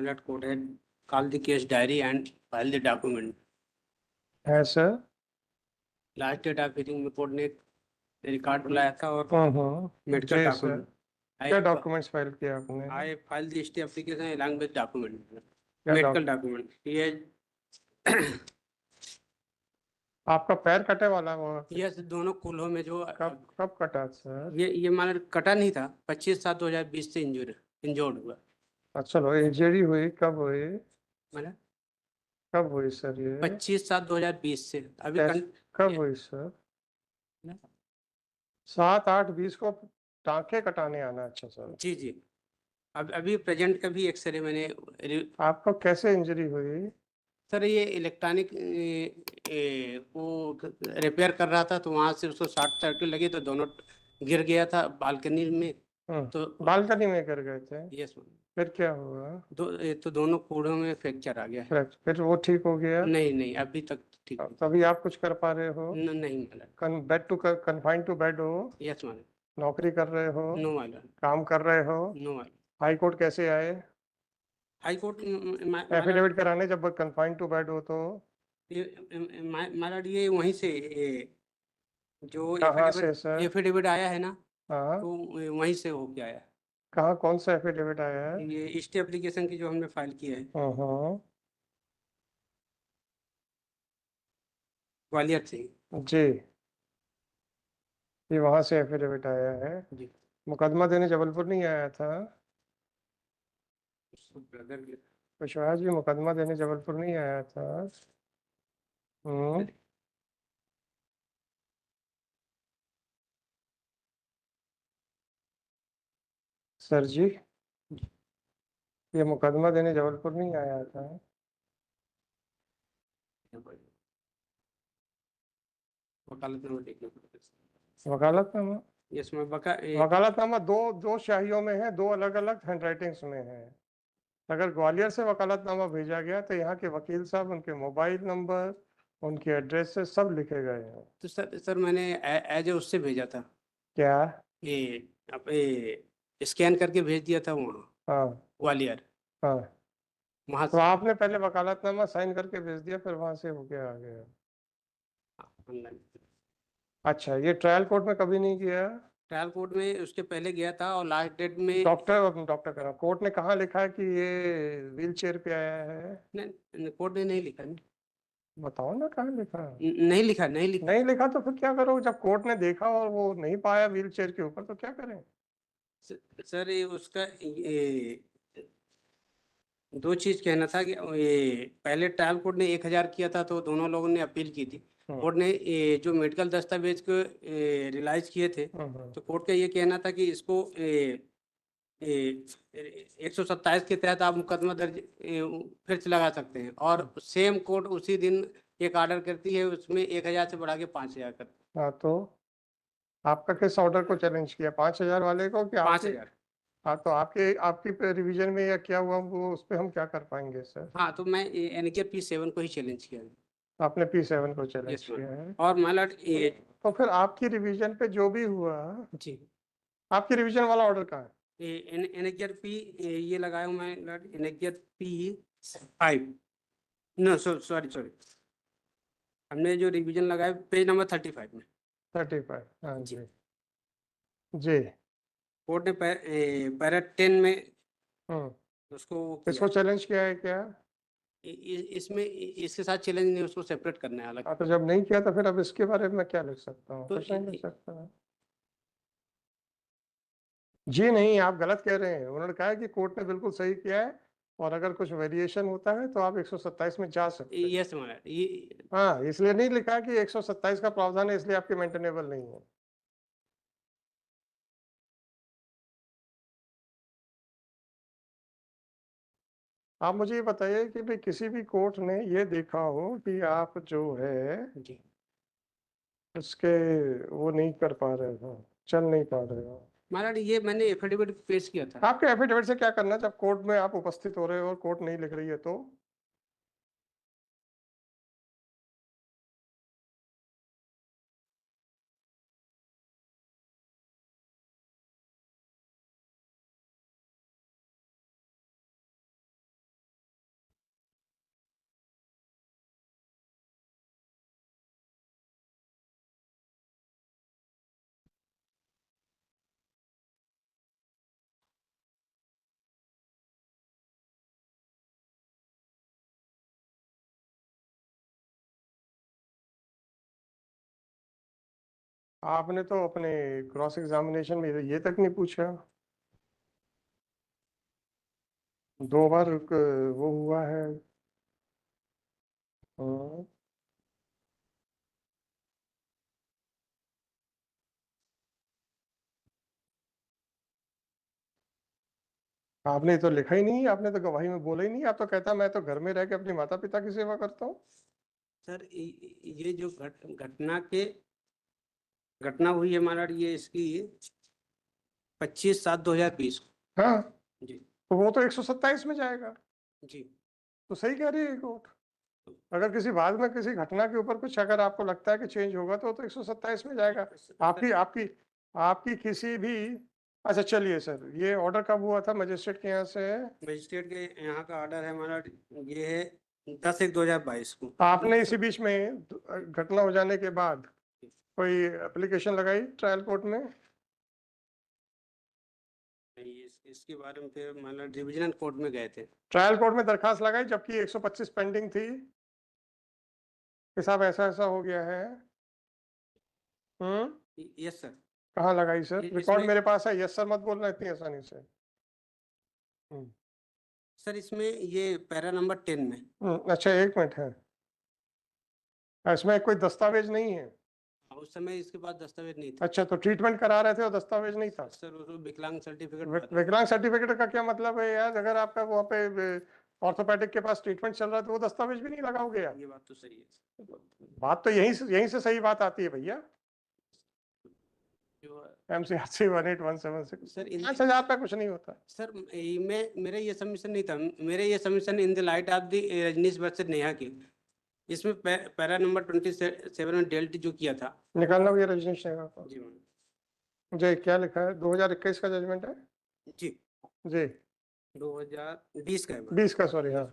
lord, court had called the case diary and filed the document. है sir. Last date of hearing में court ने record बुलाया था और मेडिकल जी सर। डॉक्यूमेंट क्या डॉक्यूमेंट्स फाइल किया आपने? I file the stay application along with document, क्या मेडिकल डॉक्यूमेंट। ये आपका पैर कटे वाला वो? ये दोनों कूल्हों में जो कब कटा सर? ये मान कटा नहीं था, 25/7/2020 से इंजोर्ड हुआ। अच्छा, लो इंजरी हुई कब हुई? मतलब कब हुई सर ये? 25/7/2020 से अभी कब हुई सर? 7/8/20 को टांके कटाने आना। अच्छा सर। जी जी। अब अभी प्रेजेंट का भी एक्सरे मैंने आपको कैसे इंजरी हुई? सर ये इलेक्ट्रॉनिक वो रिपेयर कर रहा था, तो वहां से उसको शॉर्ट सर्किट लगी तो दोनों गिर गया था बालकनी में। तो बालकनी में गिर गए थे? यस। फिर क्या हुआ? तो दोनों कूड़ों में फ्रैक्चर आ गया है। फिर वो ठीक हो गया? नहीं अभी तक ठीक तभी आप कुछ कर पा रहे हो? नहीं मतलब bed to confined to bed हो? यस मतलब नौकरी कर रहे हो? नो मतलब काम कर रहे हो? नो मतलब हाई कोर्ट कैसे आए? हाई कोर्ट एफिडेविट कराने जब कन्फाइंड टू बेड हो तो? मतलब ये वहीं से जो कहाँ से सर? एफिडेविट आया है ना, हाँ, तो वहीं से हो गया है। कहाँ कौन सा एफिडेविट आया है? ये स्टे एप्लीकेशन की जो हमने फाइल की है हाँ ग्वालियर से। जी, ये वहां से एफिडेविट आया है। जी मुकदमा देने जबलपुर नहीं आया था? ब्रदर विश्वास जी, मुकदमा देने जबलपुर नहीं आया था? हम्म। सर जी, ये मुकदमा देने जबलपुर नहीं आया था? वकालतनामा? इसमें वकालतनामा दो दो शाहियों में है, दो अलग अलग हैंडराइटिंग्स में है। अगर ग्वालियर से वकालतनामा भेजा गया तो यहाँ के वकील साहब, उनके मोबाइल नंबर, उनके एड्रेस से सब लिखे गए हैं। तो सर मैंने एज ए उससे भेजा था। क्या? ये आप स्कैन करके भेज दिया था वहाँ हाँ ग्वालियर। हाँ। वहाँ तो आपने पहले वकालतनामा साइन करके भेज दिया, फिर वहां से होके आ गया? अच्छा, ये ट्रायल कोर्ट में कभी नहीं किया? ट्रायल कोर्ट में उसके पहले गया था और लास्ट डेट में डॉक्टर करा कोर्ट ने कहा लिखा है कि ये व्हील चेयर पे आया है? कोर्ट ने नहीं लिखा। बताओ ना, कहाँ लिखा है? नहीं लिखा। नहीं लिखा तो फिर क्या करो? जब कोर्ट ने देखा और वो नहीं पाया व्हील चेयर के ऊपर, तो क्या करें? सर ये उसका दो चीज कहना था कि ये पहले ट्रायल कोर्ट ने 1,000 किया था, तो दोनों लोगों ने अपील की थी। कोर्ट ने जो मेडिकल दस्तावेज को रिलाइज किए थे, तो कोर्ट का ये कहना था कि इसको 127 के तहत आप मुकदमा दर्ज फिर से लगा सकते हैं। और सेम कोर्ट उसी दिन एक ऑर्डर करती है, उसमें 1,000 से बढ़ा के 5,000 कर। हाँ, तो आपका किस ऑर्डर को चैलेंज किया? 5,000 वाले को कि 5,000? हाँ, तो आपके आपकी रिवीजन में या क्या हुआ वो, उस पर हम क्या कर पाएंगे सर? हाँ, तो मैं एनके P7 को ही चैलेंज किया है। आपने P7 को चैलेंज यस किया मैम। है? और मालट ये तो फिर आपकी रिवीजन पे जो भी हुआ, जी आपकी रिवीजन वाला ऑर्डर कहाँ है? एनएचआर पी ये लगाया हूँ मैं, एनएचआर P5। नो सॉरी हमने जो रिवीजन लगाया पेज नंबर 35 में। 35, हाँ जी। जी जी। कोर्ट ने पैरा 10 में उसको किया। इसको चैलेंज किया है क्या? इसमें इसके साथ चैलेंज नहीं, उसको सेपरेट करना है अलग। हाँ, तो जब नहीं किया तो फिर अब इसके बारे में क्या लिख सकता हूँ? तो कुछ नहीं लिख सकता। जी नहीं, आप गलत कह रहे हैं। उन्होंने कहा है कि कोर्ट ने बिल्कुल सही किया है, और अगर कुछ वेरिएशन होता है तो आप 127 में जा सकते हैं। Yes ma'am. ये हाँ, इसलिए नहीं लिखा है कि 127 का प्रावधान है इसलिए आपके मेंटेनेबल नहीं है। आप मुझे ये बताइए कि भाई किसी भी कोर्ट ने ये देखा हो कि आप जो है जी उसके वो नहीं कर पा रहे हो, चल नहीं पा रहे हो। महाराज, ये मैंने एफिडेविट पेश किया था। आपके एफिडेविट से क्या करना जब कोर्ट में आप उपस्थित हो रहे हो और कोर्ट नहीं लिख रही है तो? आपने तो अपने क्रॉस एग्जामिनेशन में ये तक नहीं पूछा। 2 बार वो हुआ है। हाँ। आपने तो लिखा ही नहीं, आपने तो गवाही में बोला ही नहीं। आप तो कहता मैं तो घर में रह के अपने माता पिता की सेवा करता हूँ। सर ये जो घटना हुई है हमारा, ये इसकी 25/7/2020 को। हाँ, जी तो वो तो 127 में जाएगा। जी। तो सही कह रही है कोर्ट। अगर किसी बाद में किसी घटना के ऊपर कुछ अगर आपको लगता है कि चेंज होगा तो 127 में जाएगा। आपकी आपकी आपकी किसी भी। अच्छा चलिए सर, ये ऑर्डर कब हुआ था मजिस्ट्रेट के यहाँ से? मजिस्ट्रेट के यहाँ का ऑर्डर है हमारा, ये है 10/1/2022 को। आपने इसी बीच में घटना हो जाने के बाद कोई एप्लीकेशन लगाई ट्रायल कोर्ट में? इसके बारे में फिर मतलब डिविजनल कोर्ट में गए थे। ट्रायल कोर्ट में दरखास्त लगाई जबकि 125 पेंडिंग थी कि साहब ऐसा ऐसा हो गया है। Yes sir. कहाँ लगाई सर? रिकॉर्ड इसमें मेरे पास है। यस सर मत बोलना इतनी आसानी से। सर इसमें ये पैरा नंबर 10 में। अच्छा 1 मिनट है। इसमें कोई दस्तावेज नहीं है? उस समय इसके पास दस्तावेज नहीं था। अच्छा, तो ट्रीटमेंट करा रहे थे और दस्तावेज नहीं था? सर वो विकलांग सर्टिफिकेट। विकलांग सर्टिफिकेट का क्या मतलब है यार? अगर आपका वहाँ पे ऑर्थोपेडिक के पास ट्रीटमेंट चल रहा है तो वो दस्तावेज भी नहीं लगाओगे यार? ये बात तो सही है। बात तो यहीं से सही बात आती है भैया। MCRC 18176 सर 5,000 पे कुछ नहीं होता सर। मैं मेरा ये सबमिशन नहीं था। मेरे ये submission in the light of the Rajneesh versus Neha के। इसमें पैरा नंबर 27 में डेल्ट जो किया था। निकालना भैया रजनीश नेगा का। जी मैम। जी क्या लिखा है? 2021 का जजमेंट है जी जी? 2020 का है मैम। 20 का, सॉरी। हाँ,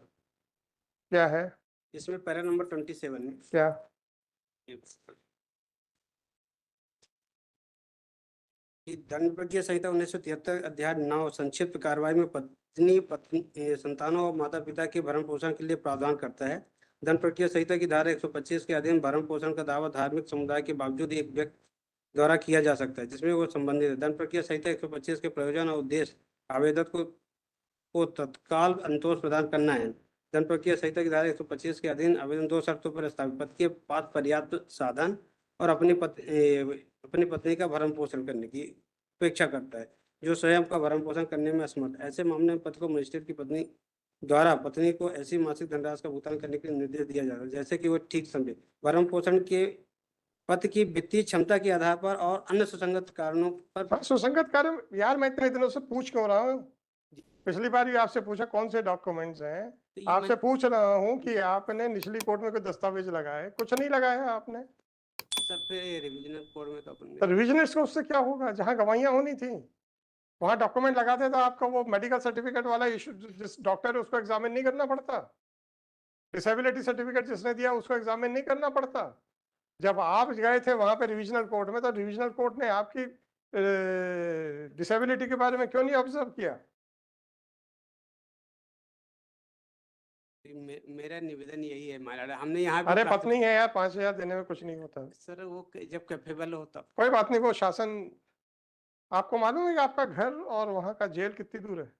क्या है? इसमें पैरा नंबर 27 में क्या? दंड प्रक्रिया संहिता 1973 अध्याय 9 संक्षिप्त कार्रवाई में पत्नी संतानों और माता पिता के भरण पोषण के लिए प्रावधान करता है। दंड प्रक्रिया संहिता की धारा 125 के अधीन भरण पोषण का दावा धार्मिक समुदाय के बावजूद एक व्यक्ति द्वारा किया जा सकता है जिसमें वो संबंधित है। दंड प्रक्रिया संहिता 125 के प्रयोजन और उद्देश्य आवेदक को तत्काल संतोष प्रदान करना है। दंड प्रक्रिया संहिता की धारा 125 के अधीन आवेदन 2 शर्तों पर स्थापित पति के पास पर्याप्त साधन और अपनी पत्नी का भरण पोषण करने की अपेक्षा करता है जो स्वयं का भरण पोषण करने में असमर्थ। ऐसे मामले में पति को मजिस्ट्रेट की पत्नी द्वारा पत्नी को ऐसी मासिक धनराशि का भुगतान करने के लिए निर्देश दिया जाता है जैसे कि वो ठीक समझे। भरण पोषण के पति की वित्तीय क्षमता के आधार पर और अन्य सुसंगत कारणों पर। सुसंगत कार्य यार, मैं इतने दिनों से पूछ क्यों रहा हूँ? पिछली बार भी आपसे पूछा कौन से डॉक्यूमेंट्स हैं। आपसे पूछ रहा हूँ कि आपने निचली कोर्ट में कोई दस्तावेज लगाए? कुछ नहीं लगाया आपने। सर फिर रिविजनल कोर्ट में तो अपन तो रिविजनिस्ट को उससे क्या होगा? जहाँ गवाहियां होनी थी वहां डॉक्यूमेंट लगाते तो आपका वो मेडिकल सर्टिफिकेट वाला इशू, जिस डॉक्टर है उसको एग्जामिन नहीं करना पड़ता? डिसेबिलिटी सर्टिफिकेट जिसने दिया उसको एग्जामिन नहीं करना पड़ता? जब आप गए थे वहां पे रिविजनल कोर्ट में तो रिविजनल कोर्ट ने आपकी डिसेबिलिटी के बारे में क्यों नहीं ऑब्जर्व किया? मेरा निवेदन यही है महाराज, हमने यहाँ अरे पत्नी है यार, 5,000 देने में कुछ नहीं होता। सर वो जब कैपेबल होता। कोई बात नहीं, वो शासन। आपको मालूम है कि आपका घर और वहां का जेल कितनी दूर है?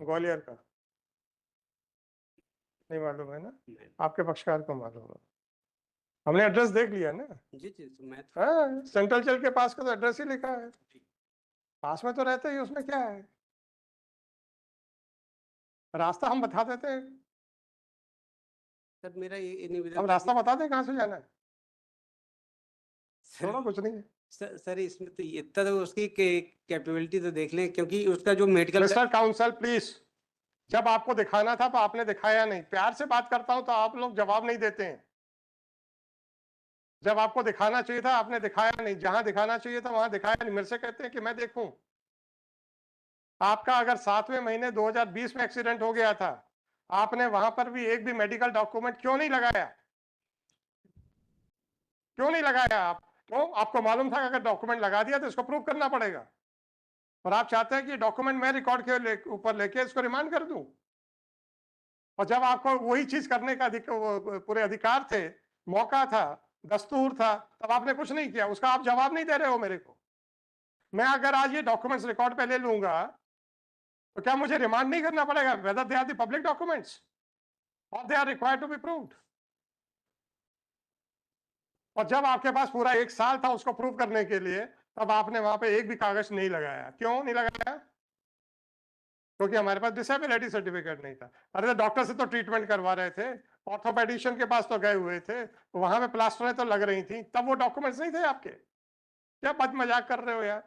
ग्वालियर का नहीं मालूम है ना? आपके पक्षकार को मालूम है। हमने एड्रेस देख लिया ना। जी जी। तो मैं हाँ, सेंट्रल जेल के पास का तो एड्रेस ही लिखा है। पास में तो रहते ही, उसमें क्या है? रास्ता हम बता देते हैं। सर मेरा ये निवेदन हम रास्ता बता दें कहाँ से जाना है? थोड़ा कुछ नहीं है। सर इसमें तो इतना तो उसकी कैपेबिलिटी तो देख लें क्योंकि उसका जो मेडिकल। मिस्टर काउंसल प्लीज, जब आपको दिखाना था तो आपने दिखाया नहीं। प्यार से बात करता हूं तो आप लोग जवाब नहीं देते हैं। जब आपको दिखाना चाहिए था आपने दिखाया नहीं, जहां दिखाना चाहिए था वहां दिखाया नहीं। मेरे से कहते हैं कि मैं देखूं। आपका अगर 7वें महीने 2020 में एक्सीडेंट हो गया था, आपने वहां पर भी एक भी मेडिकल डॉक्यूमेंट क्यों नहीं लगाया? क्यों नहीं लगाया आप? तो आपको मालूम था कि अगर डॉक्यूमेंट लगा दिया तो इसको प्रूव करना पड़ेगा, और आप चाहते हैं कि डॉक्यूमेंट मैं रिकॉर्ड के ऊपर लेके इसको रिमांड कर दूं। और जब आपको वही चीज करने का पूरे अधिकार थे, मौका था, दस्तूर था, तब आपने कुछ नहीं किया, उसका आप जवाब नहीं दे रहे हो मेरे को। मैं अगर आज ये डॉक्यूमेंट्स रिकॉर्ड पे ले लूंगा तो क्या मुझे रिमांड नहीं करना पड़ेगा, whether they are the public documents और they are required to be proved. और जब आपके पास पूरा 1 साल था उसको प्रूव करने के लिए, तब आपने वहां पे एक भी कागज नहीं लगाया। क्यों नहीं लगाया? क्योंकि हमारे पास डिसेबिलिटी सर्टिफिकेट नहीं था। अरे तो डॉक्टर से तो ट्रीटमेंट करवा रहे थे, ऑर्थोपेडिशियन के पास तो गए हुए थे, तो वहां पे प्लास्टरें तो लग रही थी, तब वो डॉक्यूमेंट्स नहीं थे आपके? क्या बद मजाक कर रहे हो यार?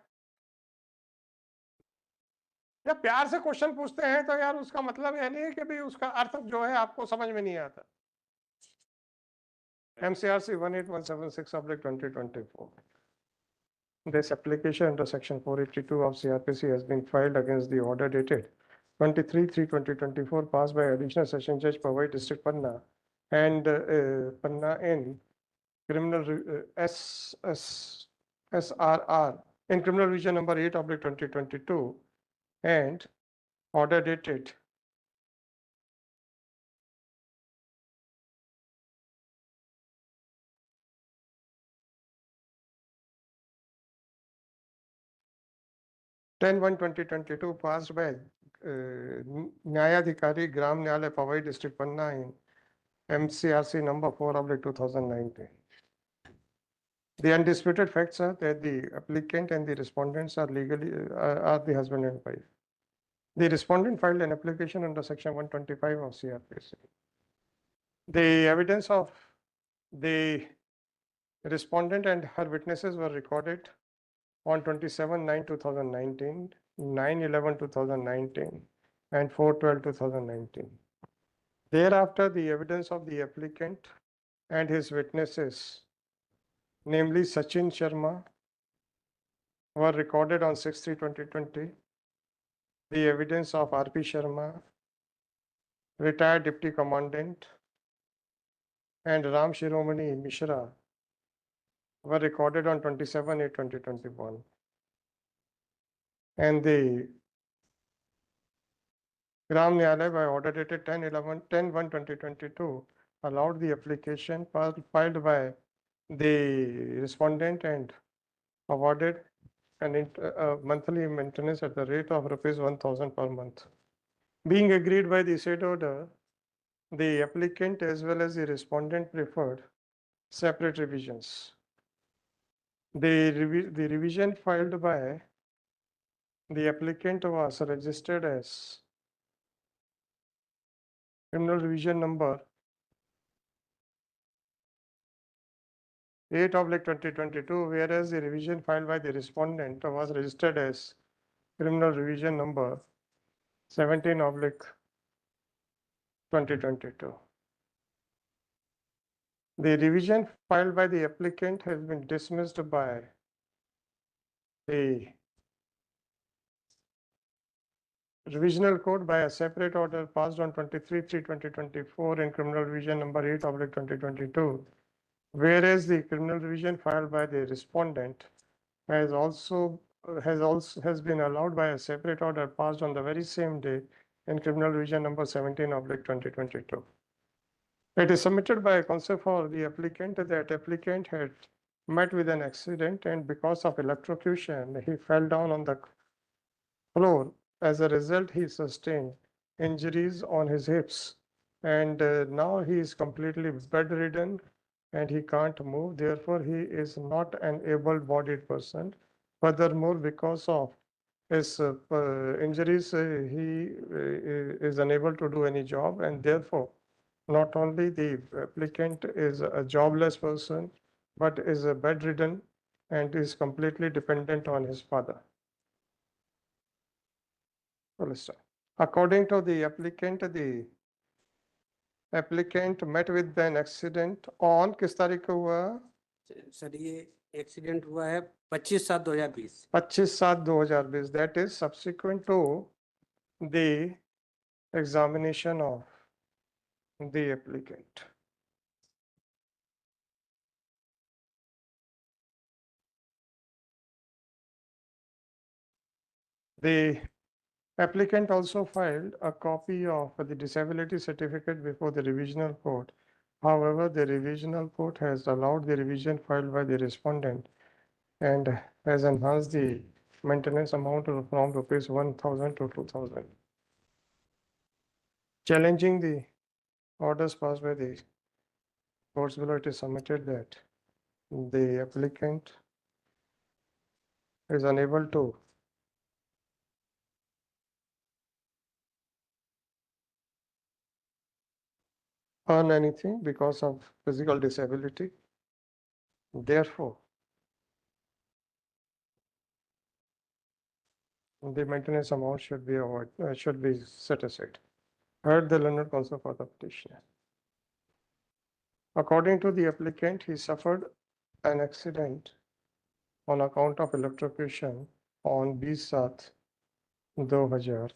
जब प्यार से क्वेश्चन पूछते हैं तो यार उसका मतलब यह नहीं है कि भाई उसका अर्थ जो है आपको समझ में नहीं आता। MCRC 18176/2024. This application under Section 482 of CRPC has been filed against the order dated 23/3/2024 passed by Additional Session Judge Powai District Panna and Panna in criminal SRR in criminal revision number 8/2022 and order dated 10/1/2022 passed by Nyayadhikari Gram Nyalaya Powai District Panna in MCRC number 4/2019. The undisputed facts are that the applicant and the respondents are legally are the husband and wife. The respondent filed an application under Section 125 of CRPC. The evidence of the respondent and her witnesses were recorded on 27/9/2019, 9/11/2019, and 4/12/2019. Thereafter, the evidence of the applicant and his witnesses, namely Sachin Sharma, were recorded on 6/3/2020. The evidence of R.P. Sharma, retired Deputy Commandant, and Ram Shiromani Mishra were recorded on 27/8/2021. And the Gram Nyalaya by order dated 10/1/2022 allowed the application filed by the respondent and awarded a monthly maintenance at the rate of ₹1,000 per month. Being agreed by the said order, the applicant as well as the respondent preferred separate revisions. The revision filed by the applicant was registered as criminal revision number 8/2022, whereas the revision filed by the respondent was registered as criminal revision number 17/2022. The revision filed by the applicant has been dismissed by the Revisional Court by a separate order passed on 23/3/2024 in criminal revision number 8/2022, whereas the criminal revision filed by the respondent has been allowed by a separate order passed on the very same day in criminal revision number 17/2022. It is submitted by counsel for the applicant that applicant had met with an accident and because of electrocution, he fell down on the floor. As a result, he sustained injuries on his hips and now he is completely bedridden and he can't move. Therefore, he is not an able-bodied person. Furthermore, because of his injuries, he is unable to do any job, and therefore, not only the applicant is a jobless person, but is a bedridden and is completely dependent on his father. According to the applicant met with an accident on किस तारीख को हुआ? Sir ये accident हुआ है 25/7/2020। 25/7/2020. That is subsequent to the examination of the applicant. The applicant also filed a copy of the disability certificate before the revisional court However, the revisional court has allowed the revision filed by the respondent and has enhanced the maintenance amount from rupees 1,000 to 2,000. Challenging the orders passed by the courts below, it is submitted that the applicant is unable to earn anything because of physical disability. Therefore, the maintenance amount should be set aside. Heard the learned counsel for the petitioner. According to the applicant, he suffered an accident on account of electrocution on 20/7/2020.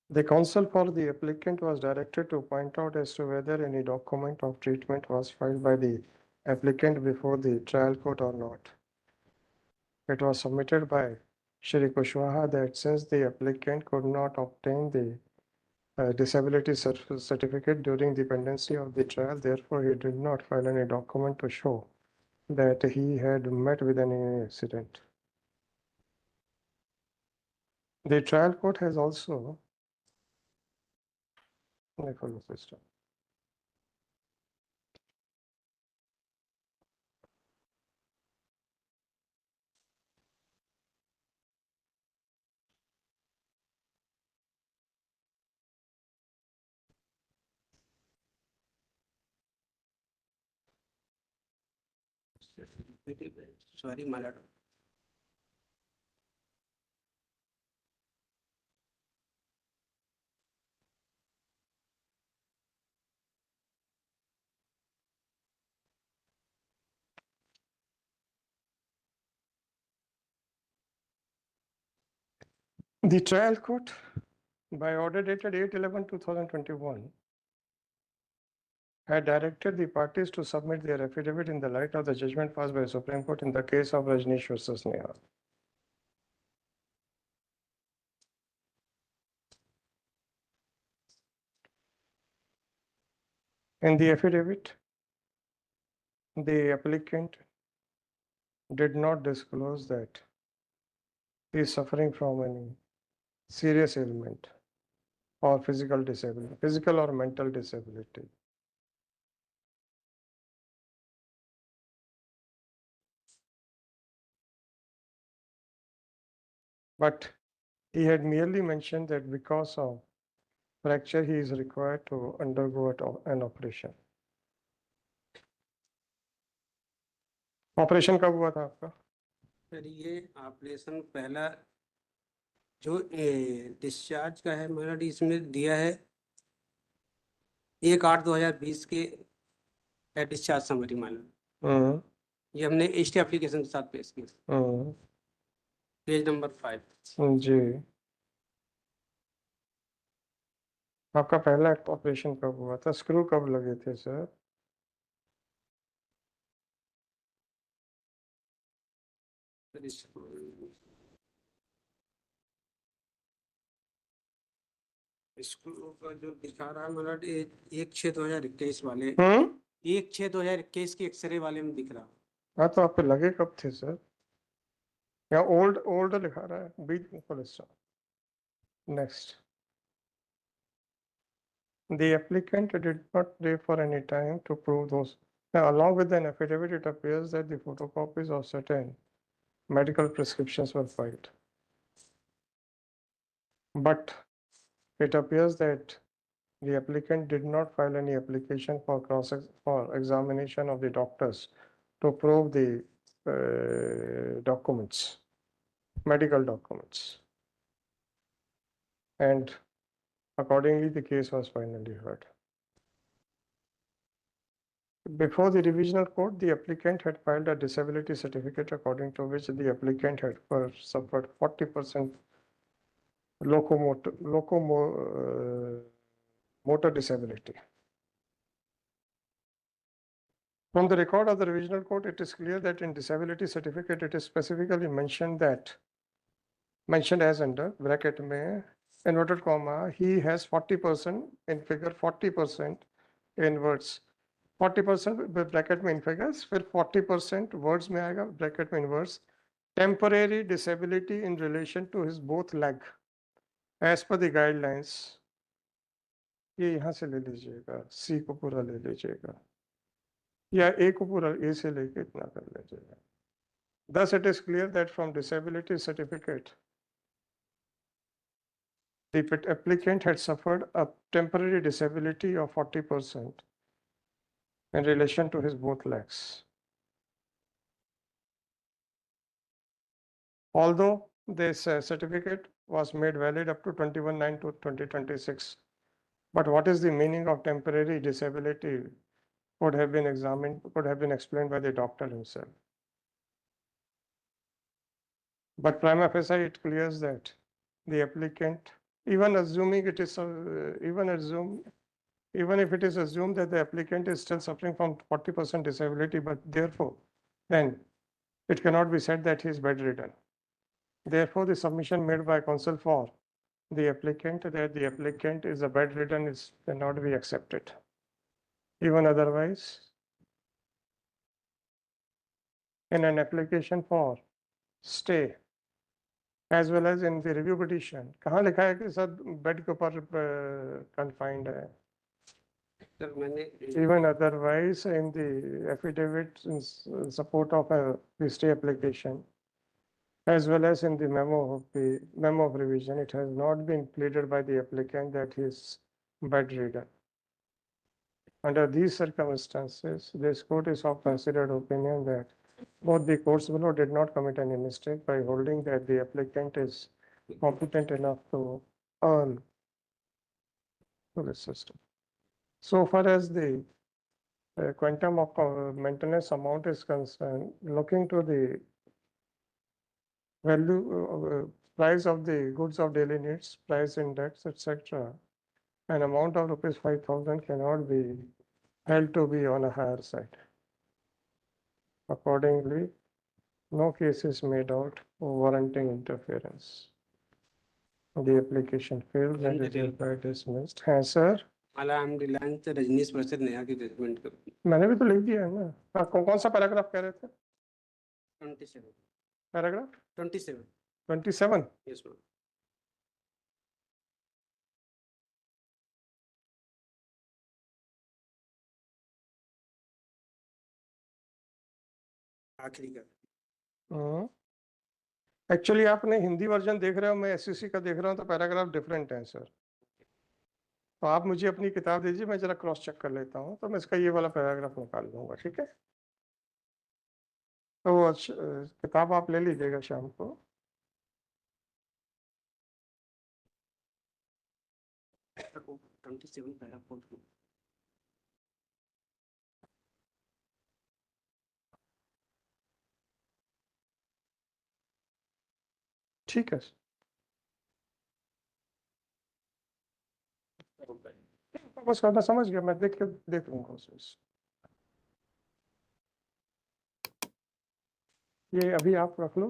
The counsel for the applicant was directed to point out as to whether any document of treatment was filed by the applicant before the trial court or not. It was submitted by Shri Kushwaha that since the applicant could not obtain the disability certificate during the pendency of the trial, therefore he did not file any document to show that he had met with any accident. The trial court has also the system. Sorry, my lord. The trial court, by order dated 8/11/2021, had directed the parties to submit their affidavit in the light of the judgment passed by the Supreme Court in the case of Rajneesh versus Nehal. In the affidavit, the applicant did not disclose that he is suffering from any serious ailment or physical disability, physical or mental disability. But he had merely mentioned that because of fracture, he is required to undergo an operation. Operation कब हुआ था आपका? Sir ये operation पहला जो discharge का है मेरा इसमें दिया है 1/8/2020 के डिस्चार्ज समरी माना। ये हमने एचटी एप्लीकेशन के साथ पेश किया, पेज नंबर 5। जी, आपका पहला ऑपरेशन कब हुआ था? स्क्रू कब लगे थे सर? स्क्रू का जो दिखा रहा है मतलब 1/6/2021 वाले 1/6/2021 के एक्सरे वाले में दिख रहा। हाँ, तो आप पे लगे कब थे सर? या ओल्ड लिखा रहा है, बीच cholesterol. Next, the applicant did not pay for any time to prove those. Now, along with an affidavit, it appears that the photocopies of certain medical prescriptions were filed. But it appears that the applicant did not file any application for examination of the doctors to prove the documents, medical documents. And accordingly, the case was finally heard. Before the revisional court, the applicant had filed a disability certificate according to which the applicant had suffered 40% motor disability. From the record of the revisional court, it is clear that in disability certificate, it is specifically mentioned as under bracket में inverted comma, he has 40% in figure, 40% in words. 40% bracket में in figures, फिर 40% words में आएगा, bracket में in words. Temporary disability in relation to his both leg, as per the guidelines. ये यहाँ से ले लीजिएगा, C को पूरा ले लीजिएगा, या A को पूरा A से लेके इतना कर लीजिएगा. Thus, it is clear that from disability certificate, the applicant had suffered a temporary disability of 40% in relation to his both legs. Although this certificate was made valid up to 21/9/2026, but what is the meaning of temporary disability could have been explained by the doctor himself. But prima facie, it clears that the applicant, even if it is assumed that the applicant is still suffering from 40% disability, but therefore, then it cannot be said that he is bedridden. Therefore, the submission made by counsel for the applicant that the applicant is a bedridden cannot be accepted. Even otherwise, in an application for stay, as well as in the review petition, कहाँ लिखा है कि sir bed के ऊपर confined है? Sir मैंने Even otherwise, in the affidavit in support of the stay application, as well as in the memo of revision, it has not been pleaded by the applicant that he is bedridden. Under these circumstances, this court is of considered opinion that both the courts below did not commit any mistake by holding that the applicant is competent enough to earn to the system. So far as the quantum of maintenance amount is concerned, looking to the value price of the goods of daily needs, price index, etc., an amount of rupees 5,000 cannot be held to be on a higher side. Accordingly, no case is made out warranting interference. The application failed and it is by dismissed. हाँ sir, माला हम रिलायंस रजनीश प्रसाद नया की judgement कर मैंने भी तो लिख दिया है ना. हाँ, कौन सा पैराग्राफ कह रहे थे? 27 पैराग्राफ 27 27. Yes ma'am. आखिरी का एक्चुअली आपने हिंदी वर्जन देख रहे हो, मैं एससीसी का देख रहा हूँ, तो पैराग्राफ डिफरेंट है सर. तो आप मुझे अपनी किताब दीजिए, मैं जरा क्रॉस चेक कर लेता हूँ, तो मैं इसका ये वाला पैराग्राफ निकाल लूंगा. ठीक है, तो वो किताब आप ले लीजिएगा शाम को. ठीक है, बस मैं समझ गया, मैं देख लूंगा उसमें. ये अभी आप रख लो,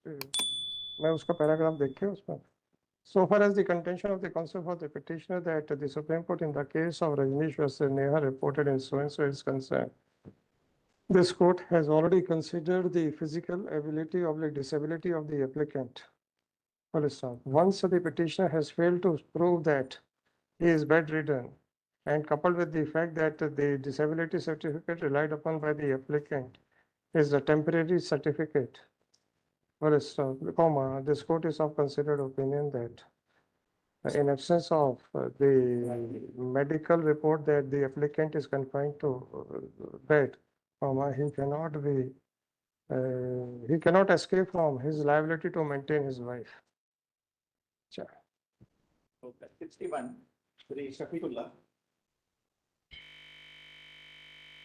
मैं उसका पैराग्राफ देख के उसमें. So far as the contention of the counsel for the petitioner that the Supreme Court in the case of Rajneesh versus Neha reported in so and so is concerned, this court has already considered the physical ability or the disability of the applicant. Once the petitioner has failed to prove that he is bedridden, and coupled with the fact that the disability certificate relied upon by the applicant is a temporary certificate, this court is of considered opinion that in absence of the medical report that the applicant is confined to bed, he cannot escape from his liability to maintain his wife. Okay. 61, Shri Shafiqullah.